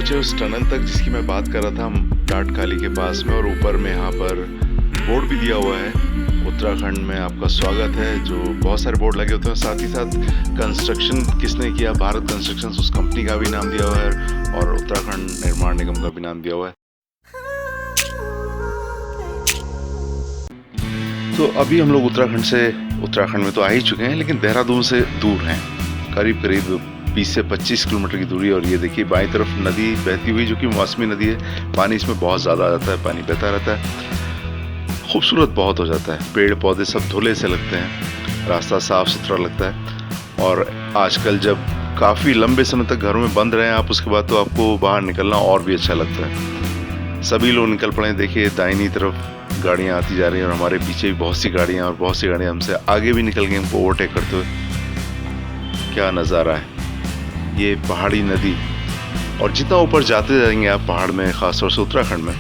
पहुंचे उस टनल तक जिसकी मैं बात कर रहा था, हम टाटकाली के पास में, और ऊपर में यहाँ पर बोर्ड भी दिया हुआ है, उत्तराखंड में आपका स्वागत है। जो बहुत सारे बोर्ड लगे होते हैं, साथ ही साथ कंस्ट्रक्शन किसने किया, भारत कंस्ट्रक्शन, उस कंपनी का भी नाम दिया हुआ है और उत्तराखंड निर्माण निगम का भी नाम दिया हुआ है। तो अभी हम लोग उत्तराखंड में तो आ ही चुके हैं, लेकिन देहरादून से दूर हैं, करीब 20 से 25 किलोमीटर की दूरी। और ये देखिए बाईं तरफ नदी बहती हुई, जो कि मौसमी नदी है। पानी इसमें बहुत ज़्यादा आ जाता है, पानी बहता रहता है, खूबसूरत बहुत हो जाता है। पेड़ पौधे सब धुले से लगते हैं, रास्ता साफ सुथरा लगता है। और आजकल जब काफ़ी लंबे समय तक घरों में बंद रहे हैं आप, उसके बाद तो आपको बाहर निकलना और भी अच्छा लगता है। सभी लोग निकल पड़े, देखिए दाहिनी तरफ गाड़ियाँ आती जा रही हैं और हमारे पीछे भी बहुत सी गाड़ियाँ, और बहुत सी गाड़ियाँ हमसे आगे भी निकल गई हमको ओवरटेक करते हुए। क्या नज़ारा है ये पहाड़ी नदी। और जितना ऊपर जाते जाएंगे आप पहाड़ में, ख़ासतौर से उत्तराखंड में,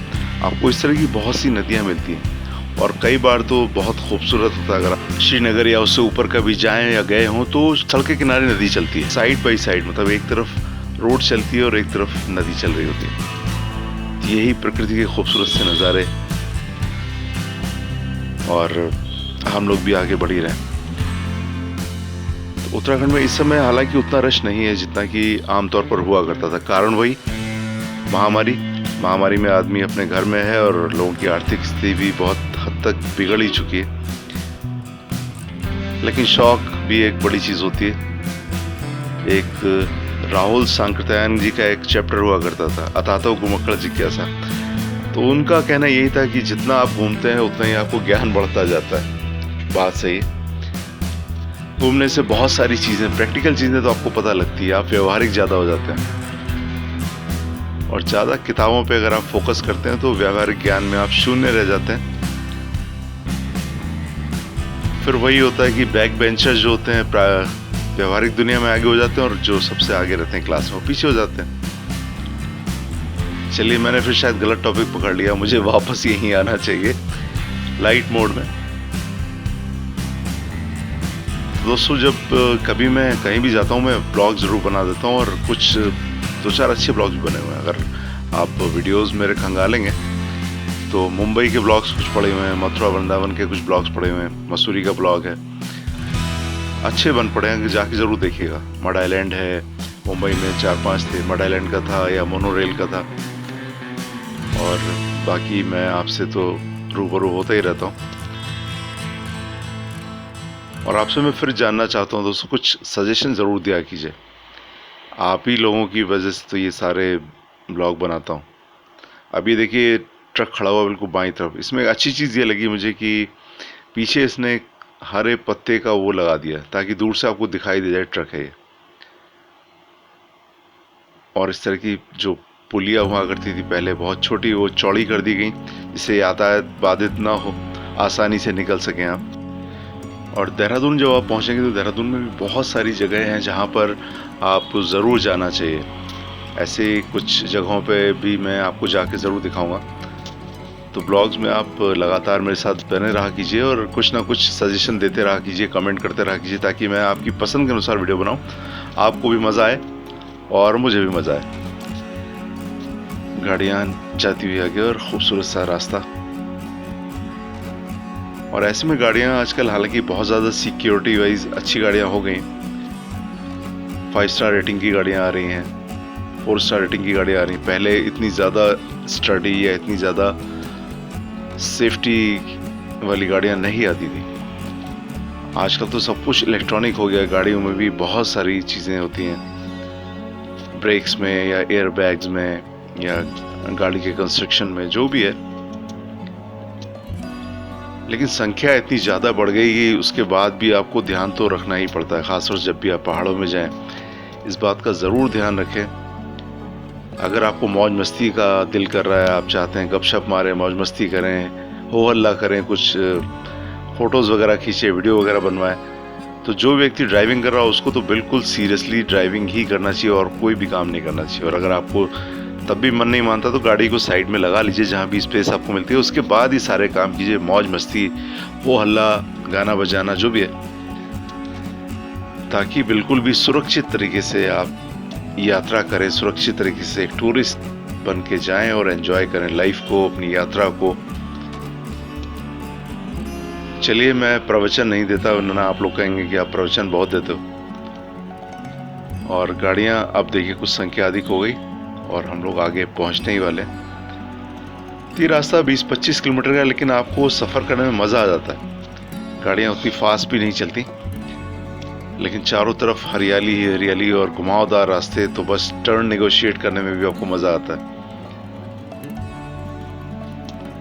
आपको इस तरह की बहुत सी नदियाँ मिलती हैं। और कई बार तो बहुत खूबसूरत होता है। अगर आप श्रीनगर या उससे ऊपर कभी जाएं या गए हों तो सड़क के किनारे नदी चलती है, साइड बाई साइड, मतलब एक तरफ रोड चलती है और एक तरफ नदी चल रही होती है। यही प्रकृति के खूबसूरत से नज़ारे, और हम लोग भी आगे बढ़ ही रहे हैं। तो उत्तराखंड में इस समय हालांकि उतना रश नहीं है जितना कि आमतौर पर हुआ करता था। कारण वही महामारी में आदमी अपने घर में है और लोगों की आर्थिक स्थिति भी बहुत हद तक बिगड़ ही चुकी है। लेकिन शौक भी एक बड़ी चीज़ होती है। एक राहुल सांकृत्यायन जी का एक चैप्टर हुआ करता था, अथातो घुमक्कड़ जिज्ञासा। तो उनका कहना यही था कि जितना आप घूमते हैं उतना ही आपको ज्ञान बढ़ता जाता है। बात सही है। घूमने से बहुत सारी चीज़ें, प्रैक्टिकल चीज़ें तो आपको पता लगती है, आप व्यवहारिक ज़्यादा हो जाते हैं। और ज़्यादा किताबों पे अगर आप फोकस करते हैं तो व्यावहारिक ज्ञान में आप शून्य रह जाते हैं। फिर वही होता है कि बैक बेंचर्स जो होते हैं व्यवहारिक दुनिया में आगे हो जाते हैं, और जो सबसे आगे रहते हैं क्लास में पीछे हो जाते हैं। चलिए, मैंने फिर शायद गलत टॉपिक पकड़ लिया, मुझे वापस यहीं आना चाहिए लाइट मोड में। दोस्तों, जब कभी मैं कहीं भी जाता हूँ मैं ब्लॉग ज़रूर बना देता हूँ, और कुछ 2-4 अच्छे ब्लॉग्स भी बने हुए हैं। अगर आप वीडियोस मेरे खंगालेंगे तो मुंबई के ब्लॉग्स कुछ पड़े हुए हैं, मथुरा वृंदावन के कुछ ब्लॉग्स पड़े हुए हैं, मसूरी का ब्लॉग है, अच्छे बन पड़े हैं, जाके ज़रूर देखिएगा। मड आइलैंड है, मुंबई में 4-5 थे, मड आइलैंड का था या मोनोरेल का था। और बाकी मैं आपसे तो रूबरू होता ही रहता हूँ, और आपसे मैं फिर जानना चाहता हूँ दोस्तों, कुछ सजेशन ज़रूर दिया कीजिए। आप ही लोगों की वजह से तो ये सारे ब्लॉग बनाता हूँ। अभी देखिए ट्रक खड़ा हुआ बिल्कुल बाईं तरफ। इसमें एक अच्छी चीज़ ये लगी मुझे कि पीछे इसने एक हरे पत्ते का वो लगा दिया ताकि दूर से आपको दिखाई दे जाए ट्रक है ये। और इस तरह की जो पुलिया हुआ करती थी पहले बहुत छोटी, वो चौड़ी कर दी गई जिससे यातायात बाधित ना हो, आसानी से निकल सकें आप। और देहरादून जब आप पहुंचेंगे तो देहरादून में भी बहुत सारी जगह हैं जहां पर आपको ज़रूर जाना चाहिए। ऐसे कुछ जगहों पे भी मैं आपको जाके ज़रूर दिखाऊंगा। तो ब्लॉग्स में आप लगातार मेरे साथ बने रहा कीजिए और कुछ ना कुछ सजेशन देते रहा कीजिए, कमेंट करते रहा कीजिए, ताकि मैं आपकी पसंद के अनुसार वीडियो बनाऊं, आपको भी मज़ा आए और मुझे भी मज़ा आए। गाड़ियाँ जाती हुई आगे और ख़ूबसूरत सा रास्ता। और ऐसे में गाड़ियाँ आजकल हालांकि बहुत ज़्यादा सिक्योरिटी वाइज अच्छी गाड़ियाँ हो गई। 5 स्टार रेटिंग की गाड़ियाँ आ रही हैं, 4 स्टार रेटिंग की गाड़ियाँ आ रही हैं। पहले इतनी ज़्यादा स्टडी या इतनी ज़्यादा सेफ्टी वाली गाड़ियाँ नहीं आती थी। आजकल तो सब कुछ इलेक्ट्रॉनिक हो गया है। गाड़ियों में भी बहुत सारी चीज़ें होती हैं, ब्रेक्स में या एयर बैग्स में या गाड़ी के कंस्ट्रक्शन में, जो भी है। लेकिन संख्या इतनी ज़्यादा बढ़ गई कि उसके बाद भी आपको ध्यान तो रखना ही पड़ता है, खासतौर से जब भी आप पहाड़ों में जाएं। इस बात का ज़रूर ध्यान रखें। अगर आपको मौज मस्ती का दिल कर रहा है, आप चाहते हैं गपशप मारें, मौज मस्ती करें, हो हल्ला करें, कुछ फ़ोटोज़ वगैरह खींचे, वीडियो वगैरह बनवाएं, तो जो व्यक्ति ड्राइविंग कर रहा है उसको तो बिल्कुल सीरियसली ड्राइविंग ही करना चाहिए और कोई भी काम नहीं करना चाहिए। और अगर आपको तब भी मन नहीं मानता तो गाड़ी को साइड में लगा लीजिए जहाँ भी स्पेस आपको मिलती है, उसके बाद ही सारे काम कीजिए। मौज मस्ती, हो हल्ला, गाना बजाना, जो भी है, ताकि बिल्कुल भी सुरक्षित तरीके से आप यात्रा करें सुरक्षित तरीके से, एक टूरिस्ट बन के जाएं और एंजॉय करें लाइफ को, अपनी यात्रा को। चलिए, मैं प्रवचन नहीं देता, वरना आप लोग कहेंगे कि आप प्रवचन बहुत देते हो। और गाड़ियां अब देखिए कुछ संख्या अधिक हो गई और हम लोग आगे पहुंचने ही वाले हैं। ये रास्ता 20-25 किलोमीटर का है, लेकिन आपको सफ़र करने में मज़ा आ जाता है। गाड़ियाँ उतनी फास्ट भी नहीं चलती, लेकिन चारों तरफ हरियाली ही हरियाली और घुमावदार रास्ते, तो बस टर्न नेगोशिएट करने में भी आपको मज़ा आता है।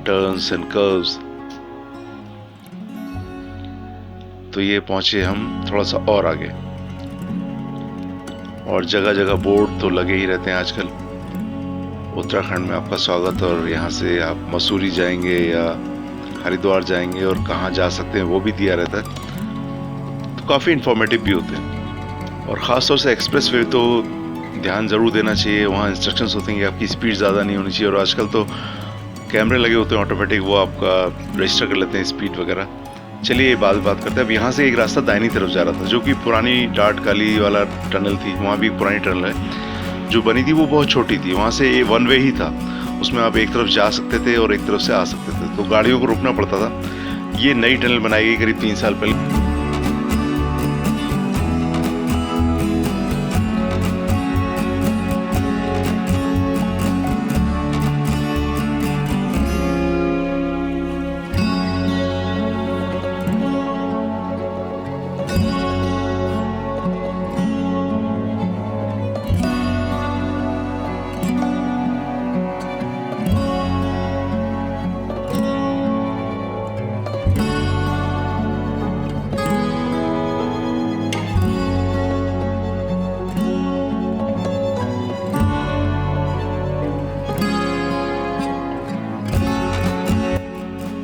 Turns and curves. तो ये पहुंचे हम थोड़ा सा और आगे, और जगह जगह बोर्ड तो लगे ही रहते हैं आजकल। उत्तराखंड में आपका स्वागत, और यहाँ से आप मसूरी जाएंगे या हरिद्वार जाएंगे और कहाँ जा सकते हैं वो भी दिया रहता है। तो काफ़ी इंफॉर्मेटिव भी होते हैं। और ख़ास तौर से एक्सप्रेस वे तो ध्यान ज़रूर देना चाहिए। वहाँ इंस्ट्रक्शंस होते हैं कि आपकी स्पीड ज़्यादा नहीं होनी चाहिए, और आजकल तो कैमरे लगे होते हैं ऑटोमेटिक, वो आपका रजिस्टर कर लेते हैं स्पीड वगैरह। चलिए बात करते हैं। अब यहाँ से एक रास्ता दाहिनी तरफ जा रहा था, जो कि पुरानी टाट काली वाला टनल थी। वहाँ भी एक पुरानी टनल है जो बनी थी, वो बहुत छोटी थी। वहाँ से ये वन वे ही था, उसमें आप एक तरफ जा सकते थे और एक तरफ से आ सकते थे, तो गाड़ियों को रुकना पड़ता था। ये नई टनल बनाई गई करीब 3 साल पहले।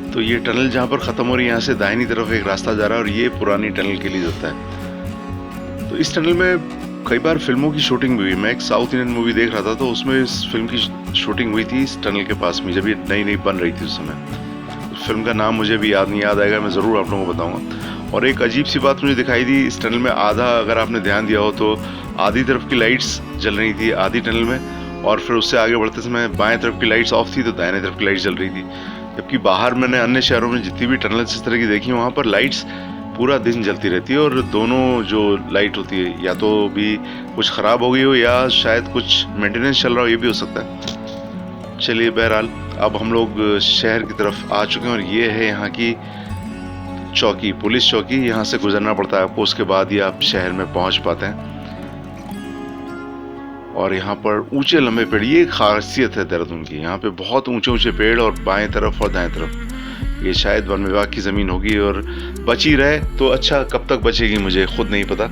तो ये टनल जहाँ पर ख़त्म हो रही है, यहाँ से दाहिनी तरफ एक रास्ता जा रहा है और ये पुरानी टनल के लिए जाता है। तो इस टनल में कई बार फिल्मों की शूटिंग भी हुई। मैं एक साउथ इंडियन मूवी देख रहा था, तो उसमें इस फिल्म की शूटिंग हुई थी इस टनल के पास में, जब ये नई नई बन रही थी उस समय। उस फिल्म का नाम मुझे भी याद नहीं, याद आएगा मैं ज़रूर आप लोगों को बताऊँगा। और एक अजीब सी बात मुझे दिखाई दी इस टनल में, आधा अगर आपने ध्यान दिया हो तो आधी तरफ की लाइट्स जल रही थी आधी टनल में, और फिर उससे आगे बढ़ते समय बाएँ तरफ की लाइट्स ऑफ थी तो दाहिने तरफ की लाइट्स जल रही थी। जबकि बाहर मैंने अन्य शहरों में जितनी भी टनल्स इस तरह की देखी, वहाँ पर लाइट्स पूरा दिन जलती रहती है, और दोनों जो लाइट होती है या तो भी कुछ ख़राब हो गई हो या शायद कुछ मेंटेनेंस चल रहा हो, ये भी हो सकता है। चलिए, बहरहाल अब हम लोग शहर की तरफ आ चुके हैं, और ये है यहाँ की चौकी, पुलिस चौकी। यहाँ से गुजरना पड़ता है आपको, उसके बाद ही आप शहर में पहुँच पाते हैं। और यहाँ पर ऊंचे लंबे पेड़, ये एक खासियत है देहरादून की। यहाँ पे बहुत ऊंचे ऊंचे पेड़, और बाएं तरफ और दाएं तरफ। ये शायद वन विभाग की ज़मीन होगी, और बची रहे तो अच्छा, कब तक बचेगी मुझे खुद नहीं पता,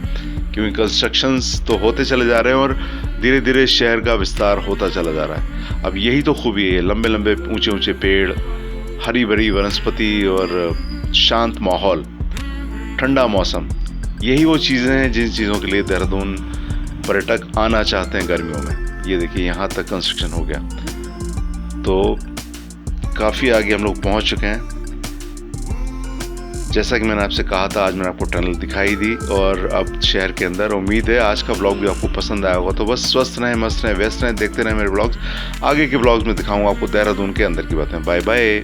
क्योंकि कंस्ट्रक्शंस तो होते चले जा रहे हैं और धीरे धीरे शहर का विस्तार होता चला जा रहा है। अब यही तो खूबी है, लंबे लंबे ऊंचे ऊंचे पेड़, हरी भरी वनस्पति और शांत माहौल, ठंडा मौसम। यही वो चीज़ें हैं जिन चीज़ों के लिए देहरादून पर्यटक आना चाहते हैं गर्मियों में। ये देखिए, यहाँ तक कंस्ट्रक्शन हो गया, तो काफ़ी आगे हम लोग पहुँच चुके हैं। जैसा कि मैंने आपसे कहा था, आज मैंने आपको टनल दिखाई दी, और अब शहर के अंदर। उम्मीद है आज का ब्लॉग भी आपको पसंद आया होगा। तो बस स्वस्थ रहें, मस्त रहें, व्यस्त रहें, देखते रहें मेरे ब्लॉग्स। आगे के ब्लॉग्स में दिखाऊंगा आपको देहरादून के अंदर की बातें। Bye bye.